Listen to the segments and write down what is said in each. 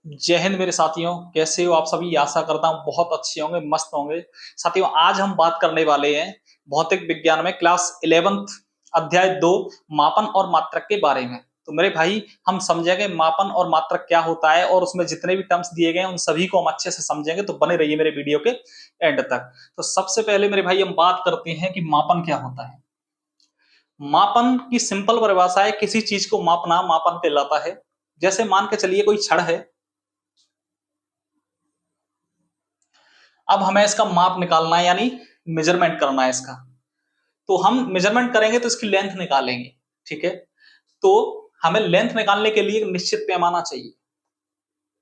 जय हिंद मेरे साथियों, कैसे हो आप सभी। आशा करता हूँ बहुत अच्छे होंगे, मस्त होंगे। साथियों, आज हम बात करने वाले हैं भौतिक विज्ञान में क्लास 11th अध्याय 2 मापन और मात्रक के बारे में। तो मेरे भाई, हम समझेंगे मापन और मात्रक क्या होता है और उसमें जितने भी टर्म्स दिए गए हैं उन सभी को हम अच्छे से समझेंगे। तो बने रहिए मेरे वीडियो के एंड तक। तो सबसे पहले मेरे भाई हम बात करते हैं कि मापन क्या होता है। मापन की सिंपल परिभाषा है किसी चीज को मापना मापन कहलाता है। जैसे मान के चलिए कोई छड़ है, अब हमें इसका माप निकालना है, यानी मेजरमेंट करना है इसका। तो हम मेजरमेंट करेंगे तो इसकी लेंथ निकालेंगे, ठीक है। तो हमें लेंथ निकालने के लिए एक निश्चित पैमाना चाहिए,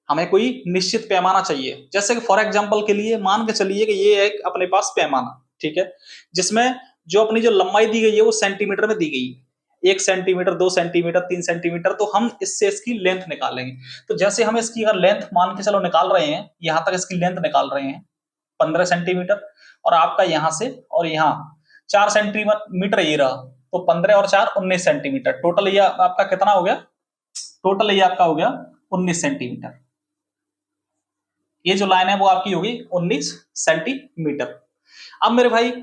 हमें कोई निश्चित पैमाना चाहिए। जैसे कि फॉर एग्जांपल के लिए मान के चलिए कि ये एक अपने पास पैमाना, ठीक है, जिसमें जो अपनी जो लंबाई दी गई है वो सेंटीमीटर में दी गई है। 1 सेंटीमीटर, 2 सेंटीमीटर, 3 सेंटीमीटर। तो हम इससे इसकी लेंथ निकालेंगे। तो जैसे हम इसकी अगर लेंथ मान के चलो निकाल रहे हैं, यहां तक इसकी लेंथ निकाल रहे हैं 15 सेंटीमीटर, और आपका यहां से और यहां 4 सेंटीमीटर ये रहा। तो 15 और 4 19 सेंटीमीटर। टोटल ये आपका कितना हो गया? टोटल ये आपका हो गया 19 सेंटीमीटर। ये जो लाइन है वो आपकी होगी 19 सेंटीमीटर। अब मेरे भाई,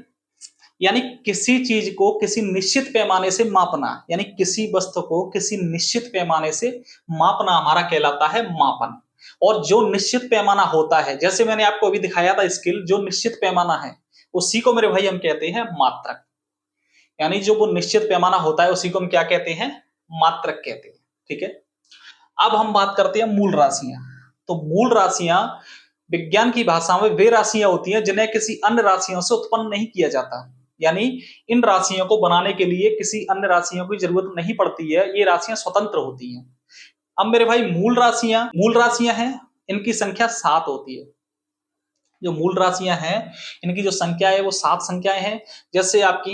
यानी किसी चीज को किसी निश्चित पैमाने से मापना, यानी किसी वस्तु को किसी निश्चित पैमाने से मापना हमारा कहलाता है मापन। और जो निश्चित पैमाना होता है, जैसे मैंने आपको अभी दिखाया था स्केल, जो निश्चित पैमाना है उसी को मेरे भाई हम कहते हैं मात्रक। यानी जो वो निश्चित पैमाना होता है उसी को हम क्या कहते हैं? मात्रक कहते हैं, ठीक है। अब हम बात करते हैं मूल राशियां। तो मूल राशियां विज्ञान की भाषा में वे राशियां होती हैं जिन्हें किसी अन्य राशियों से उत्पन्न नहीं किया जाता। यानी इन राशियों को बनाने के लिए किसी अन्य राशियों की जरूरत नहीं पड़ती है, ये राशियां स्वतंत्र होती हैं। अब मेरे भाई, मूल राशियां हैं, इनकी संख्या 7 होती है। जो मूल राशियां हैं इनकी जो संख्या है वो 7 संख्याएं हैं। जैसे आपकी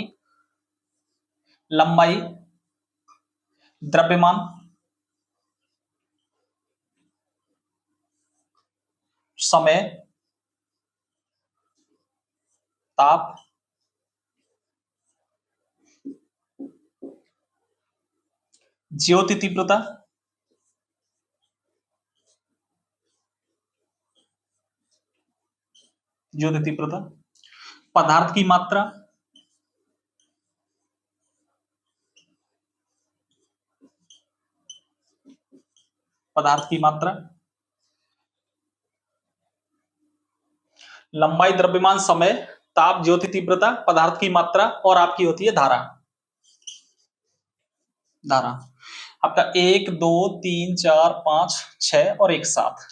लंबाई, द्रव्यमान, समय, ताप, ज्योति तीव्रता, पदार्थ की मात्रा, लंबाई, द्रव्यमान, समय, ताप, ज्योति तीव्रता, पदार्थ की मात्रा, और आपकी होती है धारा। आपका 1 2 3 4 5 6 और 1 7।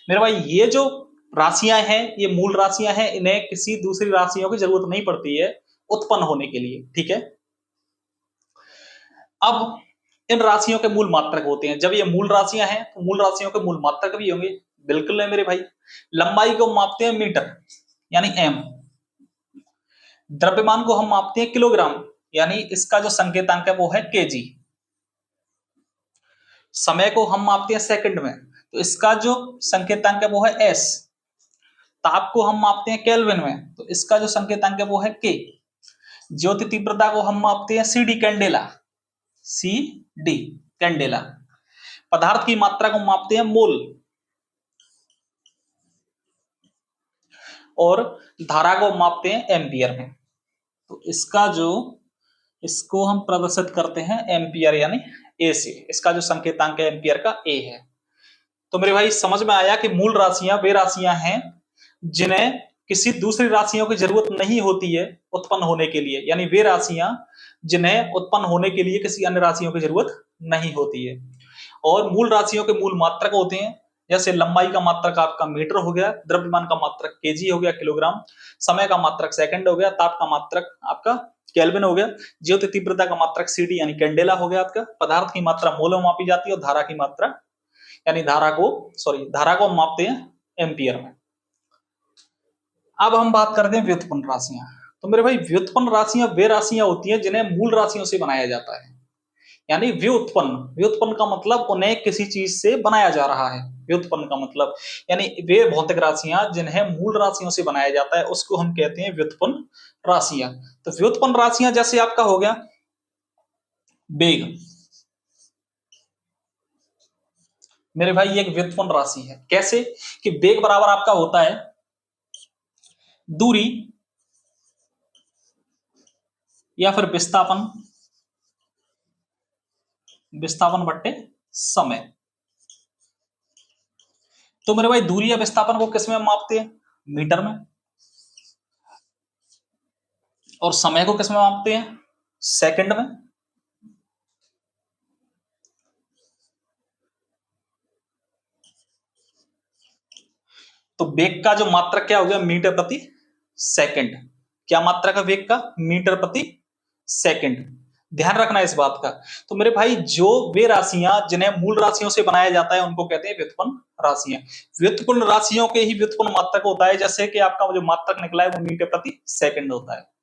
मेरे भाई, ये जो राशियां हैं ये मूल राशियां हैं, इन्हें किसी दूसरी राशियों की जरूरत नहीं पड़ती है उत्पन्न होने के लिए, ठीक है। अब इन राशियों के मूल मात्रक होते हैं। जब ये मूल राशियां हैं तो मूल राशियों के मूल मात्रक भी होंगे। बिल्कुल है मेरे भाई। लंबाई को मापते हैं मीटर, यानी एम। द्रव्यमान को हम मापते हैं किलोग्राम, यानी इसका जो संकेतांक है वो है केजी। समय को हम मापते हैं सेकंड में, तो इसका जो संकेतांक है वो है एस। ताप को हम मापते हैं केल्विन में, तो इसका जो संकेतांक है वो है के। ज्योति तीव्रता को हम मापते हैं CD, candela, C D, candela. पदार्थ की मात्रा को मापते हैं मोल, और धारा को मापते हैं एम्पियर में। तो इसको हम प्रदर्शित करते हैं एम्पियर, यानी ए से। इसका जो संकेतांक है एम्पियर का ए है। तो मेरे भाई, समझ में आया कि मूल राशियां वे राशियां हैं जिन्हें किसी दूसरी राशियों की जरूरत नहीं होती है उत्पन्न होने के लिए, यानी वे राशियां जिन्हें उत्पन्न होने के लिए किसी अन्य राशियों की जरूरत नहीं होती है। और मूल राशियों के मूल मात्रक होते हैं। जैसे लंबाई का मात्रक आपका मीटर हो गया, द्रव्यमान का मात्रक केजी हो गया, किलोग्राम, समय का मात्रक सेकंड हो गया, ताप का मात्रक आपका केल्विन हो गया, ज्योति तीव्रता का मात्रक सीडी यानी कैंडेला हो गया आपका, पदार्थ की मात्रा मोल में मापी जाती है, और धारा की मात्रा यानी धारा को हम मापते हैं एम्पियर में। अब हम बात करते हैं व्युत्पन्न राशियां। तो मेरे भाई, व्युत्पन्न राशियां वे राशियां होती हैं जिन्हें मूल राशियों से बनाया जाता है। यानी व्युत्पन्न का मतलब उन्हें किसी चीज से बनाया जा रहा है। व्युत्पन्न का मतलब यानी वे भौतिक राशियां जिन्हें मूल राशियों से बनाया जाता है उसको हम कहते हैं व्युत्पन्न राशियां। तो व्युत्पन्न राशियां जैसे आपका हो गया वेग, मेरे भाई ये एक व्युत्पन्न राशि है। कैसे कि वेग बराबर आपका होता है दूरी या फिर विस्थापन बट्टे समय। तो मेरे भाई दूरी या विस्थापन को किस में मापते हैं? मीटर में। और समय को किस में मापते हैं? सेकंड में। तो वेग का जो मात्रक क्या हो गया? मीटर प्रति सेकंड। क्या मात्रक है वेग का? मीटर प्रति सेकंड। ध्यान रखना इस बात का। तो मेरे भाई जो वे राशियां जिन्हें मूल राशियों से बनाया जाता है उनको कहते हैं व्युत्पन्न राशियां। व्युत्पन्न राशियों के ही व्युत्पन्न मात्रक होता है, जैसे कि आपका जो मात्रक निकला है वो मीटर प्रति सेकंड होता है।